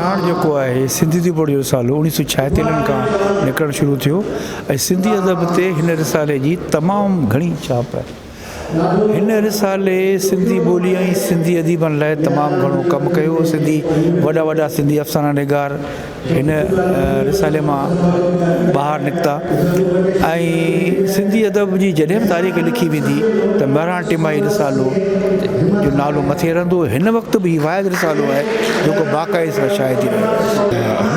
हाणे जेको आहे सिंधी दिवस जो सालो 1976 खां निकिरणु शुरू थियो ऐं सिंधी अदब ते हिन रिसाले जी तमामु घणी छाप आहे। हिन रिसाले सिंधी ॿोली ऐं सिंधी अदीबनि लाइ तमामु घणो कमु कयो। सिंधी वॾा वॾा सिंधी अफ़साना निगार हिन रिसाले मां ॿाहिरि निकिता ऐं सिंधी अदब जी जॾहिं बि तारीख़ लिखी वेंदी त महराण टिमाही रिसालो जो नालो मथे रहंदो। हिन वक़्तु बि वाहिद रिसालो आहे जेको बाक़ाइदे सां शाये थी रहे।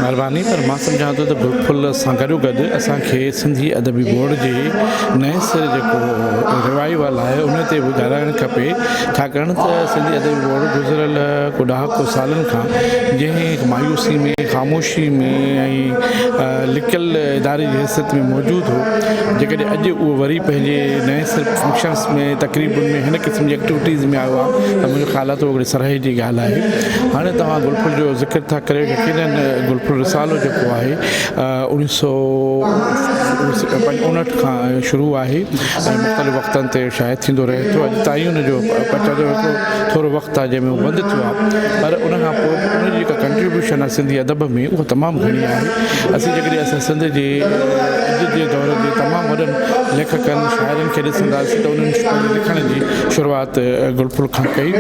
महिरबानी, पर मां सम्झां थो त गुलफुल सां गॾोगॾु असांखे सिंधी अदबी बोर्ड जे नए सिरे जेको रिवाइवल आहे उन ते बि ॻाल्हाइणु खपे, छाकाणि त सिंधी अदबी बोर्ड गुज़िरियल को ॾहाको सालनि खां जंहिं मायूसी में ख़ामोशी में ऐं लिकियल इदारे जी हैसियत में मौजूदु हो, जेकॾहिं अॼु उहो वरी पंहिंजे नए सिर फंक्शन्स में तक़रीबुनि में हिन क़िस्म जी एक्टिविटीज़ में आयो आहे त मुंहिंजो ख़्यालु आहे त उहो हिकिड़ी सराहे जी ॻाल्हि आहे। हाणे तव्हां गुलफुल जो ज़िक्र था करे, यकीनन गुलफुल रिसालो जेको आहे 1959 खां शुरू आहे ऐं मुख़्तलिफ़ वक़्तनि ते शायदि थींदो रहे थो। अॼु ताईं हुनजो पचा जो हिकिड़ो थोरो वक़्तु आहे जंहिंमें उहो बंदि थियो आहे, पर उनखां पोइ उनजी जेका कंट्रीब्यूशन आहे सिंधी अदब में उहा तमामु घणी आहे। असीं जेकॾहिं असां सिंध जे अॼु जे दौर जे तमामु वॾनि लेखकनि शाइरनि खे ॾिसंदासीं त उन्हनि पंहिंजे लिखण जी शुरूआति गुलफुल खां कई। ऐं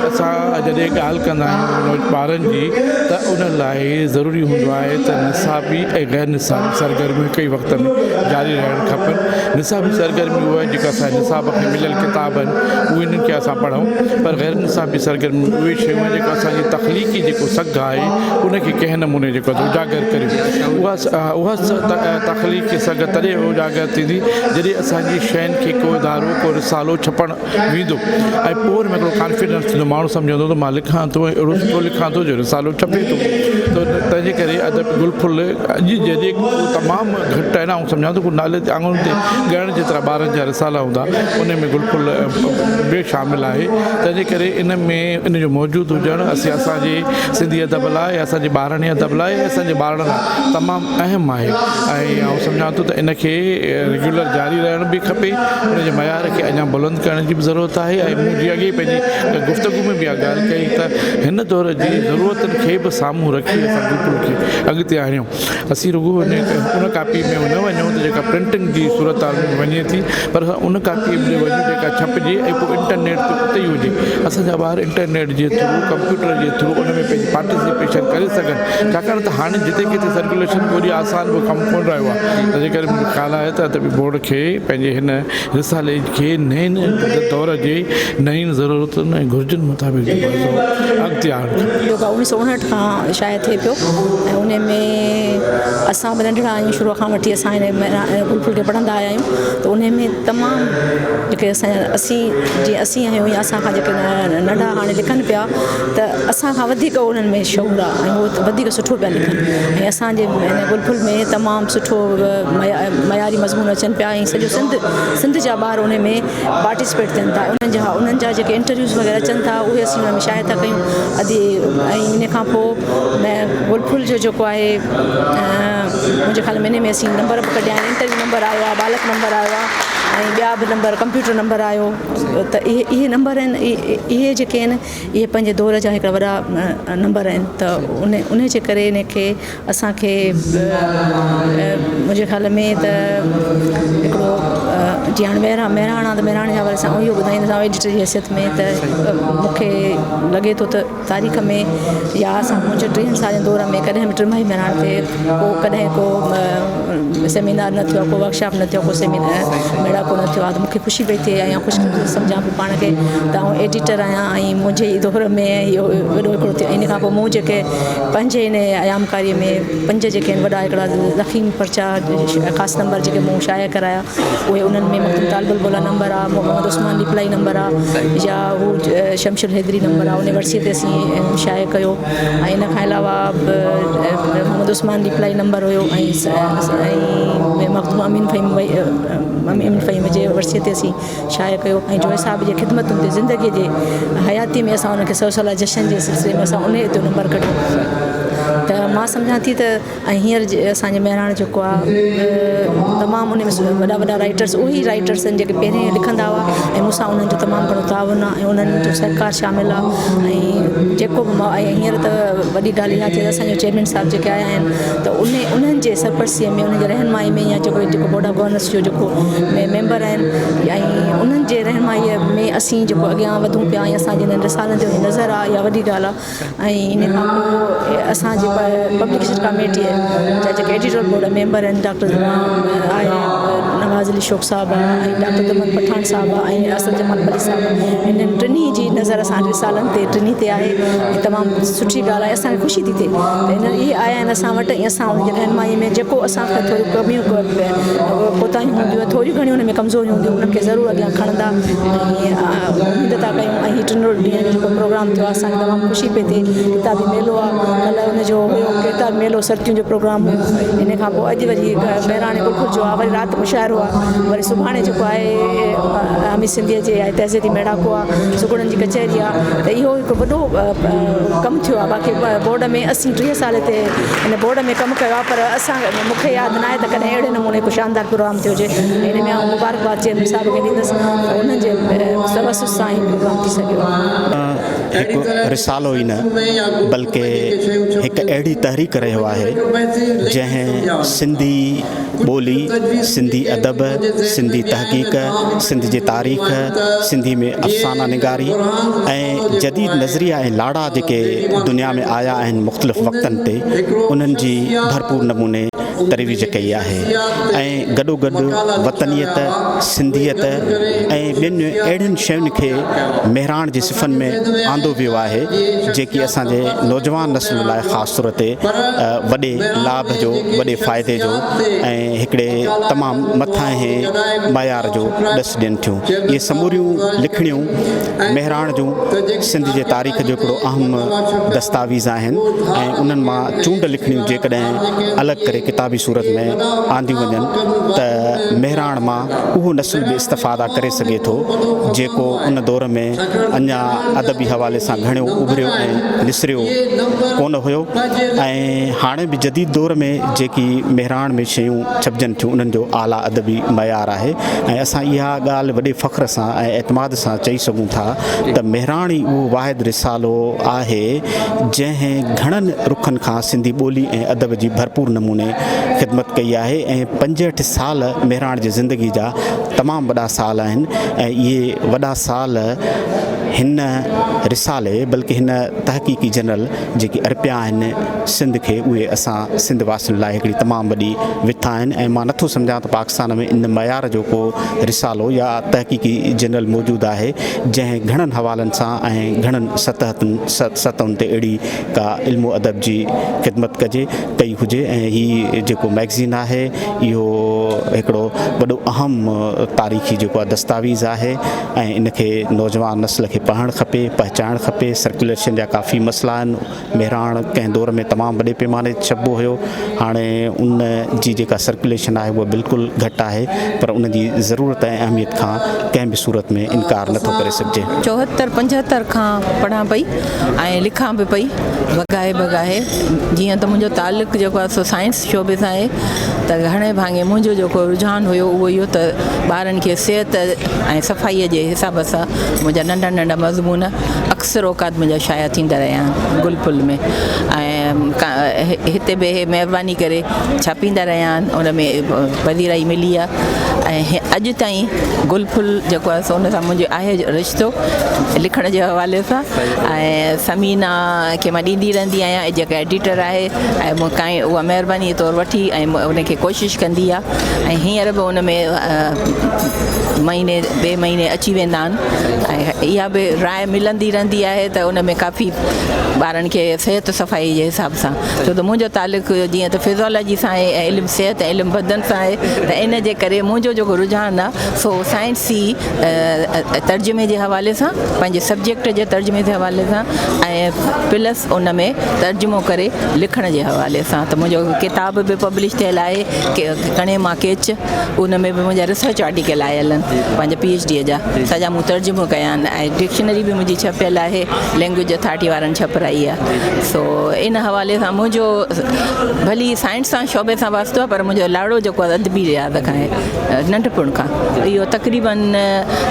असां जॾहिं ॻाल्हि कंदा आहियूं ॿारनि जी त उन लाइ ज़रूरी हूंदो आहे त निसाबी ऐं गैर निसाबी सरगर्मियूं हिक ई वक़्त में जारी रहणु खपनि। निसाबी सरगर्मी उहा आहे जेका असांजे निसाब खे मिलियल किताब आहिनि उहे इन्हनि खे असां पढ़ूं, पर गैर निसाबी सरगर्मी उहे शयूं आहिनि जेको असांजी तख़लीक़ी जेको सघ आहे उनखे कंहिं नमूने जेको उजागर करियूं। उहा तख़लीक़ी सघ तॾहिं उजागर थींदी जॾहिं असांजी शयुनि खे को इदारो को रिसालो छपणु वेंदो ऐं पोइ हुन में हिकिड़ो कॉन्फिडेंस थींदो, माण्हू सम्झंदो त मां लिखां थो ऐं अहिड़ो सुठो लिखां थो जो रिसालो छपे थो। त तंहिंजे करे अदब गुलफुल अॼु जॾहिं तमामु घटि आहे न, ऐं सम्झां थो को नाले ते आङुनि ते ॻणण जेतिरा ॿारनि जा रिसाला हूंदा उन में गुलफुल बि शामिलु आहे। तंहिंजे करे इन में इन जो मौजूदु हुजणु असांजे सिंधी अदब लाइ, असांजे ॿारनि अदब लाइ, असांजे ॿारनि लाइ तमामु अहम आहे। ऐं आउं सम्झां थो त इनखे रेगुलर जारी रहण बि खपे, उनजे मयार खे अञा बुलंद करण जी बि ज़रूरत आहे। ऐं मूं जीअं अॻे पंहिंजी गुफ़्तगू में बि इहा ॻाल्हि कई त हिन दौर जी ज़रूरतुनि खे बि साम्हूं रखी असां गुलफुल खे अॻिते आणियूं। असीं रुॻो उन कापी में न वञूं त जेका प्रिंटिंग जी सूरत में वञे थी, पर उन कापी में वञूं जेका छपिजे ऐं पोइ इंटरनेट ते उते ई हुजे। असांजा ॿार इंटरनेट जे थ्रू, कंप्यूटर जे थ्रू उन में पंहिंजी पार्टिसिपेशन करे सघनि, छाकाणि त हाणे जिते किथे सर्कुलेशन कोई आसान बि कमु कोन रहियो आहे। तंहिंजे करे मुंहिंजो ख़्यालु आहे त अदबी बोर्ड खे पंहिंजे हिन रिसाले खे नए दौर जे नयुनि ज़रूरतुनि ऐं घुर्जुनि मुताबिक़ अॻिते आणणु खपे। 1959 खां शायदि थिए पियो ऐं उन में असां बि नंढड़ा आहियूं, शुरूअ खां वठी असां हिन गुलफुल खे पढ़ंदा आया आहियूं। त उन में तमामु जेके असांजा जीअं असीं आहियूं या असांखां जेके नंढा हाणे लिखनि पिया त असांखां वधीक उन्हनि में शौक़ु आहे ऐं उहो वधीक सुठो पिया लिखनि। ऐं असांजे हिन गुलफुल में तमामु सुठो मयारी मज़मून अचनि पिया ऐं सॼो सिंध जा ॿार उन में पार्टिसिपेट थियनि था। उन्हनि जा जेके इंटरव्यूज़ वग़ैरह अचनि था उहे असीं उन में शायदि था कयूं। ऐं इन खां पोइ गुलफुल जो जेको आहे मुंहिंजे ख़्याल में इन में असीं नंबर बि कढिया आहिनि। इंटरव्यू नंबर आयो आहे, बालक नंबर आयो आहे ऐं ॿिया बि नंबर, कंप्यूटर नंबर आयो। त इहे नंबर आहिनि, इहे जेके आहिनि इहे पंहिंजे दौर जा हिकिड़ा वॾा नंबर आहिनि। त उन जे करे इन खे असांखे मुंहिंजे ख़्याल में त हिकिड़ो जीअं हाणे महिराण आहे त महिराण जे हवाले सां इहो ॿुधाईंदुसि एडिटर जी हैसियत में त मूंखे लॻे थो त तारीख़ में या असां मुंहिंजे 3 सालनि दौर में कॾहिं बि टिमाही महिराण ते कॾहिं को सेमिनार न थियो, को वर्कशॉप न थियो, को सेमिनार मेड़ा को न थियो आहे। त मूंखे ख़ुशी पई थिए ऐं ख़ुशि सम्झां पोइ पाण खे त आउं एडिटर आहियां ऐं मुंहिंजे दौर में इहो वॾो हिकिड़ो थियो। इन खां पोइ मूं जेके पंज इन आयामकारीअ में 5 जेके आहिनि वॾा हिकिड़ा ज़ख़ीम पर्चा ख़ासि नंबर जेके मूं शाया कराया उहे उन्हनि में मखदूम तालिबुल बोला नंबर आहे, मोहम्मद उस्मान रिप्लाई नंबर आहे या हू शमशुल हैदरी नंबर आहे, उन वर्सीअ ते असीं शाया कयो। ऐं इन खां अलावा मोहम्मद उस्मान रिप्लाई नंबर हुयो ऐं मखदूम अमीन फ़हीम जे वर्सीअ ते असीं शाया कयो। ऐं जोए साहिब जे ख़िदमतुनि ते ज़िंदगीअ जे हयाती में असां उनखे 100 साल जशन जे सिलसिले में असां उन ते नंबर कढियो। त मां सम्झां थी त ऐं हींअर असांजे महिराण जेको आहे तमामु उन में वॾा वॾा राइटर्स उहे राइटर्स आहिनि जेके पहिरें लिखंदा हुआ ऐं मूंसां उन्हनि जो तमामु घणो तावन आहे ऐं उन्हनि जो सहकार शामिलु आहे ऐं जेको बि मां ऐं हींअर त वॾी ॻाल्हि इहा थी त असांजो चेयरमैन साहिबु जेके आया आहिनि त उन्हनि जे सरपरस्तीअ में उन्हनि जे रहनुमाई में या जेको बोर्ड ऑफ गवर्नेंस जो जेको मेंबर आहिनि ऐं उन्हनि जे रहनुमाईअ में असीं जेको अॻियां वधूं पिया ऐं असांजे हिननि रिसालनि जो नज़र आहे इहा वॾी ॻाल्हि आहे ऐं इन खां पोइ असांजे पब्लिकेशन कमेटीअ जा जेके एडिटोरियल बोर्ड मेंबर आहिनि डॉक्टर आहे नवाज़ अली शोक साहिबु आहे ऐं डॉक्टर दमन पठान साहिबु आहे ऐं असद जमाल मलिक साहिबु इन्हनि टिनी जी नज़र असांजे रिसालनि ते टिनी ते आहे ऐं तमामु सुठी ॻाल्हि आहे असांखे ख़ुशी थी थिए त इन इहे आया आहिनि असां वटि ऐं असां उनजी रहनुमाई में जेको असांखे थोरी कमियूं कोताहियूं हूंदियूं थोरियूं घणियूं उन में कमज़ोरियूं हूंदियूं उन्हनि खे ज़रूरु अॻियां खणंदा ऐं उमेद था कयूं ऐं हीअ टिनो ॾींहं जो जेको प्रोग्राम थियो आहे असांखे तमामु ख़ुशी पई थिए किताबी मेलो आहे कल्ह हुनजो हुयो किताबी मेलो सर्तियुनि जो प्रोग्राम हुयो इन खां पोइ अॼु वरी बहिराणे गुलखुर जो आहे वरी राति मुशाइरो आहे वरी सुभाणे जेको आहे अमित सिंधीअ जे आहे तहज़ीदी मेड़ाको आहे सुगुणनि जी कचहरी आहे त इहो हिकु वॾो कमु थियो आहे बाक़ी बोर्ड में 80-30 साल ते हिन बोर्ड में कमु कयो आहे पर असां मूंखे यादि न आहे त कॾहिं अहिड़े नमूने को शानदार प्रोग्राम थियो हुजे हिन में आउं मुबारकबाद चेयरमैन साहिब खे ॾींदसि उन्हनि जे तवसुस सां ई प्रोग्राम थी सघियो हिकु रिसालो ई न बल्कि हिकु अहिड़ी तहरीक रहियो आहे जंहिं सिंधी ॿोली सिंधी अदब सिंधी तहक़ीक़ सिंध जी तारीख़ सिंधी में अफ़साना निगारी ऐं जदीद नज़रिया ऐं लाड़ा जेके दुनिया में आया आहिनि मुख़्तलिफ़ वक़्तनि ते उन्हनि जी भरपूर नमूने तरवीज कई आहे ऐं गॾोगॾु वतनीयत सिंधियत ऐं ॿियनि अहिड़ियुनि शयुनि खे महिराण जी सिफ़नि में आंदो वियो आहे जेकी असांजे नौजवान नस्ल लाइ ख़ासि तौर ते वॾे लाभ जो वॾे फ़ाइदे जो ऐं हिकिड़े तमामु मथां ई मयार जो ॾस ॾियनि थियूं इहे समूरियूं लिखणियूं महिराण जूं सिंध जे तारीख़ जो हिकिड़ो अहम दस्तावेज़ आहिनि ऐं उन्हनि मां चूंड लिखणियूं जेकॾहिं अलॻि करे किताबी सूरत में आंदियूं वञनि त महिराण मां उहो नस्ल बि इस्तिफ़ादा करे सघे थो जेको उन दौर में अञा अदबी हवाले सां घणो उभरियो ऐं निसरियो कोन हुयो ऐं हाणे बि जदीद दौर में जेकी महिराण में शयूं छपजनि थियूं उन्हनि जो आला अदबी मयार आहे ऐं असां इहा ॻाल्हि वॾे फ़ख्र सां ऐं एतमाद सां चई सघूं था त महिराण ई उहो वाहिद रिसालो आहे जंहिं घणनि रुखनि खां सिंधी ॿोली ऐं अदब जी भरपूर नमूने ख़िदमत कई आहे ऐं 65 साल महिराण जी ज़िंदगी जा तमामु वॾा साल आहिनि ऐं इहे वॾा साल हिन रिसाले बल्कि हिन तहक़ीक़ी जनरल जेकी अर्पिया आहिनि सिंध खे उहे असां सिंध वासियुनि लाइ हिकिड़ी तमामु वॾी विथा आहिनि ऐं मां नथो सम्झां त पाकिस्तान में इन मयार जो को रिसालो या तहक़ीक़ी जनरल मौजूदु आहे जंहिं घणनि हवालनि सां ऐं घणनि सतहुनि ते अहिड़ी का इल्मो अदब जी ख़िदमत कई हुजे ऐं हीअ जेको मैगज़ीन आहे इहो हिकिड़ो वॾो अहम तारीख़ी जेको आहे दस्तावेज़ आहे ऐं इनखे नौजवान नस्ल खे पढ़णु खपे पहचाइणु खपे सर्कुलेशन जा काफ़ी मसइला आहिनि महिराण कंहिं दौर में तमामु वॾे पैमाने ते छपिबो हुयो हाणे उन जी जेका सर्कुलेशन आहे उहा बिल्कुलु घटि आहे पर उन जी ज़रूरत ऐं अहमियत खां कंहिं बि सूरत में इनकार नथो करे सघिजे 74-75 खां पढ़ां पई ऐं लिखां बि पई बगाए जीअं त मुंहिंजो तालुक़ु जेको आहे सो साइंस शोबे सां आहे त घणे भाङे मुंहिंजो जेको रुझान हुयो उहो इहो त ॿारनि खे सिहत ऐं सफ़ाईअ जे हिसाब सां मुंहिंजा नंढा मज़मून अक्सर औकात मुंहिंजा शाया थींदा रहिया आहिनि गुलफुल में ऐं हिते बि महिरबानी करे छापींदा रहिया आहिनि उन में पधीराई मिली आहे ऐं अॼु ताईं गुलफुल जेको आहे सो उन सां मुंहिंजो आहे रिश्तो लिखण जे हवाले सां ऐं समीना खे मां ॾींदी रहंदी आहियां जेका एडिटर आहे ऐं मूंखां उहा महिरबानी तौरु वठी ऐं उनखे कोशिशि कंदी आहे ऐं हींअर बि उन में महीने ॿिए महीने अची वेंदा आहिनि ऐं इहा बि राय मिलंदी रहंदी आहे त उन में काफ़ी ॿारनि खे सिहत सफ़ाई जे हिसाब सां छो त मुंहिंजो तालुक़ु जीअं त फिज़ोलॉजी सां आहे ऐं इल्मु सिहत ऐं इल्मु बदन सां आहे त इन जे करे मुंहिंजो जेको रुझान आहे सो साइंसी तर्जुमे जे हवाले सां पंहिंजे सब्जेक्ट जे तर्जुमे जे हवाले सां ऐं प्लस उन में तर्जुमो करे लिखण जे हवाले सां त मुंहिंजो किताब बि पब्लिश थियल आहे कणे मां केच उन में बि मुंहिंजा रिसर्च आर्टिकल आयल आहिनि पंहिंजे PhD जा सॼा मूं तर्जुमो कया आहिनि ऐं डिक्शनरी बि मुंहिंजी छपियल आहे, लैंग्वेज अथॉरिटी वारनि छपराई आहे। सो इन हवाले सां मुंहिंजो भली साइंस सां शोबे सां वास्तो आहे, पर मुंहिंजो लाड़ो जेको आहे अदबी रियाज़ खां आहे, नंढपण खां। इहो तक़रीबन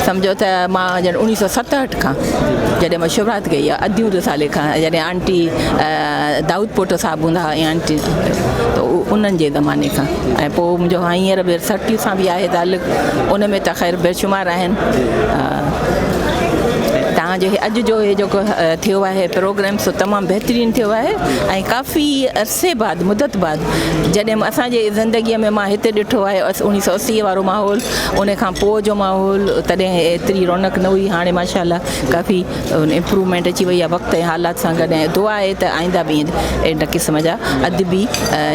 सम्झो त मां जॾहिं 1967 खां जॾहिं मां शुरूआत कई आहे, अदियूं रिसाले खां, जॾहिं आंटी दाऊद पोटो साहिबु हूंदा हुआ ऐं आंटी, त उन्हनि जे ज़माने खां। ऐं पोइ मुंहिंजो हींअर बि रिसर्च सां बि आहे तालुक़ु, उन में त ख़ैर बेशुमार आहिनि। तव्हांजो अॼु जो हे जेको थियो आहे प्रोग्राम, सो तमामु बहितरीनु थियो आहे ऐं काफ़ी अरसे बाद, मुदत बाद, जॾहिं असांजे ज़िंदगीअ में मां हिते ॾिठो आहे 1980 वारो माहौल, उन खां पोइ जो माहौल, तॾहिं एतिरी रौनक न हुई। हाणे माशाल्लाह काफ़ी इम्प्रूवमेंट अची वई आहे वक़्त ऐं हालात सां गॾु। ऐं दुआ आहे त आईंदा बि इन क़िस्म जा अदबी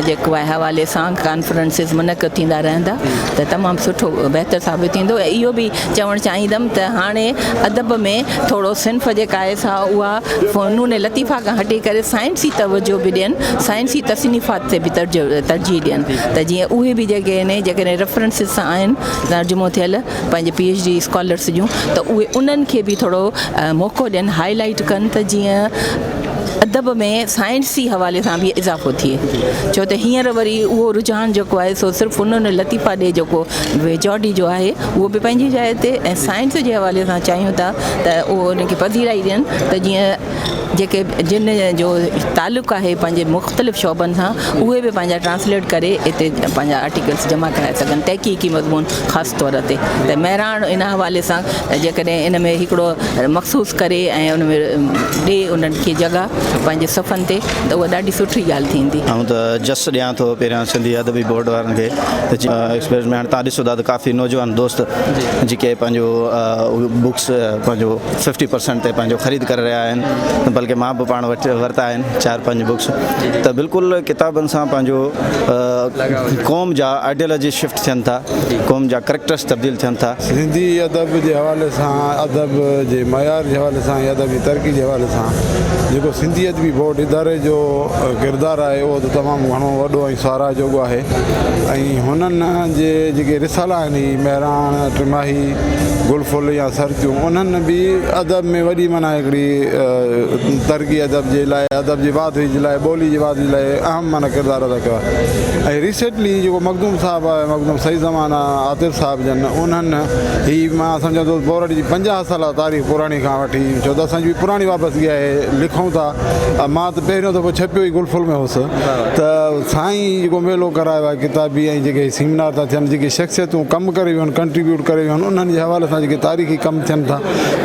जेको आहे हवाले सां कॉन्फ्रेंसिस मुनक़िद थींदा रहंदा, त तमामु सुठो बहितर साबित थींदो। ऐं इहो बि चवणु चाहींदमि त हाणे अदब में थोरो सिंफ़ जेका आहे सा उहा फ़नून लतीफ़ा खां हटी करे साइंसी तवजो बि ॾियनि, साइंसी तसनीफ़ात ते बि तरजीह ॾियनि, त जीअं उहे बि जेके आहिनि जेकॾहिं रेफरेंसिस सां आहिनि तर्जुमो थियल पंहिंजे PhD स्कॉलर्स जूं, त उहे उन्हनि खे बि थोरो मौक़ो ॾियनि, हाईलाइट कनि, त जीअं अदब में साइंसी हवाले सां बि इज़ाफ़ो थिए। छो त हींअर वरी उहो रुझान जेको आहे सो सिर्फ़ु उन्हनि लतीफ़ा ॾे जेको वेजॉडी जो आहे उहो बि पंहिंजी जाइ ते, ऐं साइंस जे हवाले सां चाहियूं था त उहो उनखे पधीराई ॾियनि, त जीअं जेके जिन जो तालुक़ु आहे पंहिंजे मुख़्तलिफ़ शोबनि सां, उहे बि पंहिंजा ट्रांसलेट करे हिते पंहिंजा आर्टिकल्स जमा कराए सघनि, तहक़ीक़ी मज़मून ख़ासि तौर ते। त महिराण इन हवाले सां जेकॾहिं इन में हिकिड़ो मख़सूस करे ऐं उन में ॾे उन्हनि खे जॻह पंहिंजे सफ़नि ते, त उहा ॾाढी सुठी ॻाल्हि थींदी। ऐं त जस ॾियां थो पहिरियां सिंधी अदबी बोर्ड वारनि खे, त एक्सपीरियंस में हाणे तव्हां ॾिसो था त काफ़ी नौजवान दोस्त जेके पंहिंजो बुक्स पंहिंजो 50% ते पंहिंजो ख़रीद करे रहिया आहिनि, बल्कि मां बि पाण वरिता आहिनि 4-5 बुक्स। त बिल्कुलु किताबनि सां पंहिंजो क़ौम जा आइडियोलॉजी शिफ्ट थियनि था, क़ौम जा करैक्टर्स तब्दील थियनि था। सिंधी अदब जे हवाले सां, अदब जे मयार जे हवाले सां, अदबी तरक़ी जे हवाले सां जेको सिंधी अदबी बोर्ड इदारे जो किरदारु आहे उहो त तमामु घणो वॾो ऐं साराह जोॻो आहे। ऐं हुननि जे जेके रिसाला आहिनि, महिराण, टिमाही, गुलफुल या सरतियूं, उन्हनि बि अदब में वॾी माना हिकिड़ी तरक़ी अदब जे लाइ, अदब जी वाधि जे लाइ, ॿोली जी वाधि जे लाइ अहम माना किरदारु अदा कयो आहे। ऐं रिसेंटली जेको मखदूम साहिबु आहे, मखदूम सही ज़माना आतिफ़ साहिब जन, उन्हनि हीअ मां सम्झां थो बोर्ड जी 50 साल तारीख़ पुराणी खां वठी, छो त असांजी पुराणी वापसि आहे, लिखूं था। मां त पहिरियों दफ़ो छपियो ई गुलफुल में हुउसि, त साईं जेको मेलो करायो आहे किताबी ऐं जेके सेमिनार था थियनि, जेके शख़्सियतूं कमु करे वियूं आहिनि, कंट्रीब्यूट करे वियूं आहिनि, उन्हनि जे हवाले सां जेके तारीख़ी कमु थियनि था,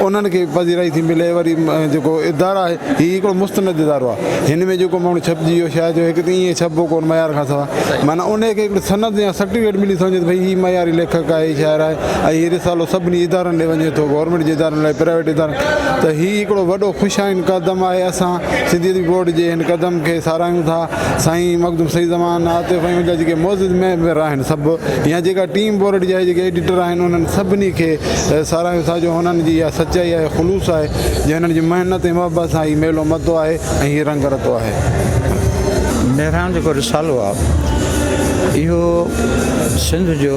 उन्हनि खे पधीराई थी मिले। वरी जेको इदारा आहे, हीअ हिकिड़ो मुस्तनद इदारो आहे, हिन में जेको माण्हू छपिजी वियो शायदि हिकु त ईअं छपिबो कोन मयार खां सवाइ, माना उनखे हिकिड़ी सनद या सर्टिफिकेट मिली सम्झे त भई हीअ मयारी लेखक आहे, हीअ शाइर आहे, ऐं हीअ रिसालो सभिनी इदारनि ॾे वञे थो, गवर्नमेंट जे इदारनि लाइ, प्राइवेट इदारनि। त हीअ हिकिड़ो वॾो ख़ुशाइन क़दम आहे। असां सिंधी अदबी बोर्ड जे हिन क़दम खे साराहियूं था। साईं मखदूम सही ज़मान, आतिफ़ ऐं उनजा जेके मौजूद मेंबर आहिनि सभु, या जेका टीम बोर्ड जा जेके एडिटर आहिनि, उन्हनि सभिनी खे साराहियूं था, जो हुननि जी इहा सचाई आहे, ख़ुलूस आहे, जंहिं हिननि जी महिनत ऐं मुहबत सां हीअ मेलो मतो आहे ऐं हीअ रंग रतो आहे। महिराण जेको रिसालो आहे, इहो सिंध जो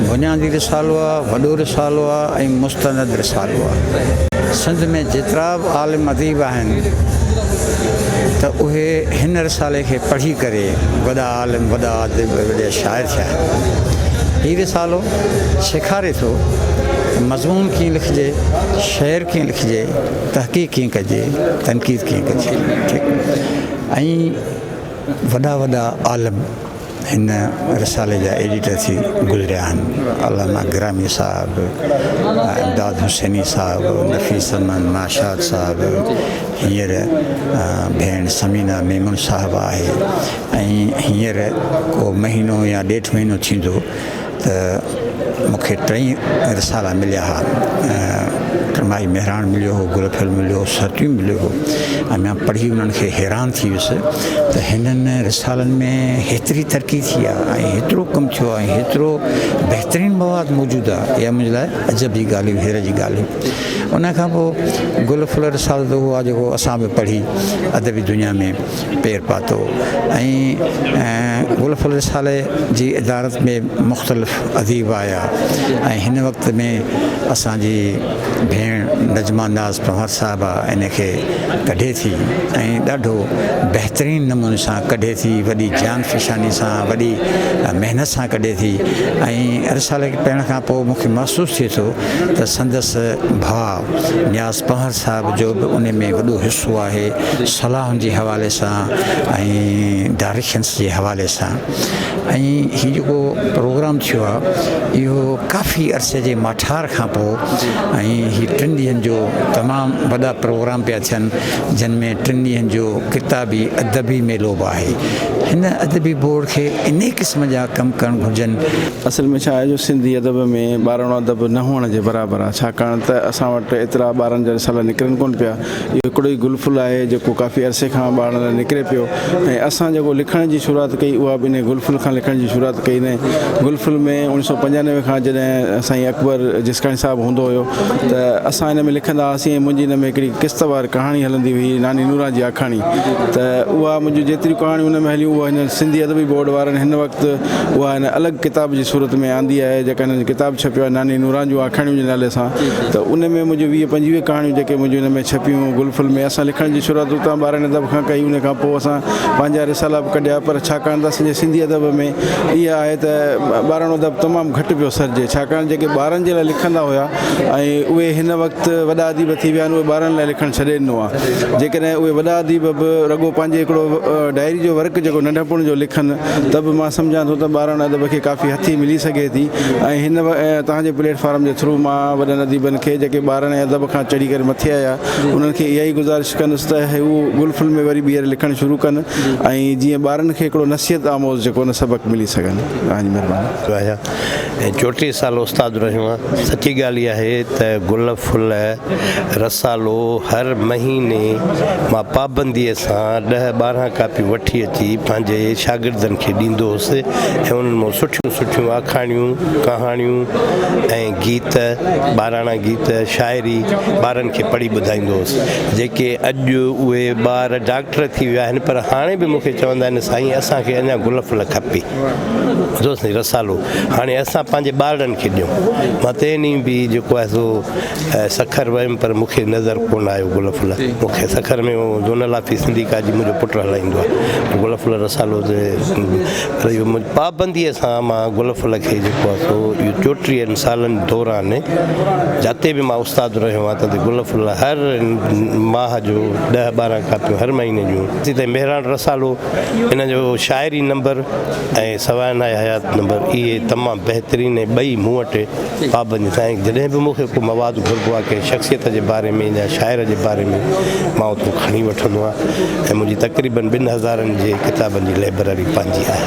बुनियादी रिसालो आहे, वॾो रिसालो आहे ऐं मुस्तनद रिसालो आहे। सिंध में जेतिरा बि आलिम अदीब आहिनि, त उहे हिन रिसाले खे पढ़ी करे वॾा आलिम, वॾा अदब, वॾा शाइर थिया आहिनि। हीउ रिसालो सेखारे थो मज़मून कीअं लिखिजे, शेर कीअं लिखिजे, तहक़ीक़ कीअं कजे, तनक़ीद कीअं कजे, ठीकु। ऐं वॾा वॾा आलिम हिन रिसाले जा एडिटर थी गुज़रिया आहिनि। अल्लामा ग्रामी साहिबु, इमदाद हुसैनी साहिबु, नफ़ीस अमन माशाद साहिबु, हींअर भेण समीना मेमन साहिबु आहे। ऐं हींअर को महीनो या 1.5 महीनो थींदो त मूंखे 3 रिसाला मिलिया हुआ। टिमाही महिराण मिलियो हो, गुलफुल मिलियो हो, सरतियूं मिलियो हो। ऐं मां पढ़ी उन्हनि खे हैरान थी वियुसि त हिननि रिसालनि में हेतिरी तरक़ी थी आहे ऐं हेतिरो कमु थियो आहे, हेतिरो बहितरीनु मवाद मौजूदु आहे। इहा मुंहिंजे लाइ अजब जी ॻाल्हि हुई, हैर जी ॻाल्हि हुई। उन खां पोइ गुल फुल रिसालो त उहो आहे जेको असां बि पढ़ी अदबी दुनिया में पेर पातो ऐं गुल फुल रिसाले जी इदारत में मुख़्तलिफ़ अदीब आया ऐं हिन वक़्त में असांजी भेण नजमा नाज़ पंवर साहिबा इन खे कढे थी ऐं ॾाढो बहितरीनु नमूने सां कढे थी, वॾी जान फिशानी सां, वॾी महिनत सां कढे थी ऐं रिसाले खे पढ़ण खां पोइ मूंखे महसूसु थिए थो त संदसि भाउ नियाज़ पंवर साहिब जो बि उन में वॾो हिसो आहे, सलाहुनि जे हवाले सां ऐं डायरेक्शन्स जे हवाले सां। ऐं हीउ जेको प्रोग्राम थियो आहे इहो काफ़ी अरसे जे माठार खां पोइ ऐं हीउ 3 ॾींहंनि जो तमामु वॾा प्रोग्राम पिया थियनि जिन में 3 ॾींहंनि जो किताबी अदबी मेलो बि आहे। हिन अदबी बोर्ड खे इन क़िस्म जा कमु करणु घुरिजनि। असल में छा आहे जो सिंधी अदब में ॿारहं अदब न हुअण जे बराबरि आहे, छाकाणि त असां वटि एतिरा ॿारनि जा रिसाला निकिरनि कोन पिया। इहो हिकिड़ो ई गुलफुल आहे जेको काफ़ी अरसे खां ॿारनि लाइ निकिरे पियो ऐं असां जेको लिखण जी शुरूआति कई उहा बि इन गुलफुल खां लिखण जी शुरूआति कई। न गुलफुल में 1995 खां जॾहिं साईं अकबर जिसकाणी साहिबु हूंदो हुयो त असां हिन में लिखंदा हुआसीं। मुंहिंजी हिन में हिकिड़ी क़िस्तवार कहाणी हलंदी हुई, नानी नूरा जी आखाणी, त उहा मुंहिंजी जेतिरी कहाणियूं हुन में हलियूं उहा हिन सिंधी अदबी बोर्ड वारनि हिन वक़्तु उहा हिन अलॻि किताब जी सूरत में आंदी आहे जेका हिन किताब छपियो आहे नानी नूरा जूं आखाणियूं जे नाले सां। त उन में मुंहिंजूं 20-25 कहाणियूं जेके मुंहिंजियूं हिन में छपियूं गुलफुल में असां लिखण जी शुरूआति उतां ॿारहं अदब खां कई। उन खां पोइ असां पंहिंजा रिसाला बि कढिया, पर छाकाणि त असांजे सिंधी अदब में इहा आहे त ॿारहं अदब तमामु घटि पियो सरिजे, छाकाणि जेके ॿारनि जे लाइ लिखंदा हुआ ऐं उहे हिन वक़्तु वॾा अदीब थी विया आहिनि, उहे ॿारनि लाइ लिखणु छॾे ॾिनो आहे। जेकॾहिं उहे वॾा अदीब बि रुॻो पंहिंजे हिकिड़ो डायरी जो वर्क जेको नंढपण जो लिखनि त बि मां सम्झां थो त ॿारहं अदब खे काफ़ी हथी मिली सघे थी। ऐं हिन तव्हांजे प्लेटफॉर्म जे थ्रू मां वॾनि अदीबनि खे जेके ॿारहं अदब खां चढ़ी करे मथे आया उन्हनि खे इहा ई गुज़ारिश कंदुसि त हू गुलफुल में वरी ॿीहर लिखणु शुरू कनि ऐं जीअं ॿारनि खे हिकिड़ो नसीहत आमोज़ जेको न सबक़ु मिली सघनि। तव्हांजी महिरबानी। 34 साल उस्तादु रहियो आहियां। सची ॻाल्हि इहा आहे त गुल फुल रसालो हर महीने मां पाबंदीअ सां 10-12 कापियूं वठी अची पंहिंजे शागिर्दनि खे ॾींदो हुउसि ऐं उन्हनि मां सुठियूं आखाणियूं कहाणियूं ऐं गीत, ॿाराणा गीत, शाइरी ॿारनि खे पढ़ी ॿुधाईंदो हुउसि। जेके अॼु उहे ॿार डॉक्टर थी विया आहिनि पर हाणे बि मूंखे चवंदा आहिनि साईं असांखे अञा गुल फुल खपे साईं रसालो, हाणे असां पंहिंजे ॿारनि खे ॾियूं। मां ते ॾींहुं बि जेको आहे सो सखर वियुमि पर मूंखे नज़र कोन आयो गुल फुल। मूंखे सखर में ज़ोनल ऑफिस सिंधी काजी मुंहिंजो पुटु हलाईंदो आहे गुल फुल रसालो पर इहो पाबंदीअ सां मां गुल फुल खे जेको आहे सो इहो 34 सालनि दौरान जिते बि मां उस्तादु रहियो आहियां त गुल फुल हर माह जो 10-12 कापियूं हर महीने जूं। हिते मेहरान रसालो हिन जो शाइरी नंबर ऐं सवाना हयात नंबर इहे तमामु बहितरीनु ऐं ॿई मूं वटि पाबंदी साईं। जॾहिं बि मूंखे को मवादु घुरिबो आहे कंहिं शख़्सियत जे बारे में या शाइर जे बारे में मां उतो खणी वठंदो आहियां ऐं मुंहिंजी तक़रीबन 2000 जे किताबनि जी लाइब्रेरी पंहिंजी आहे।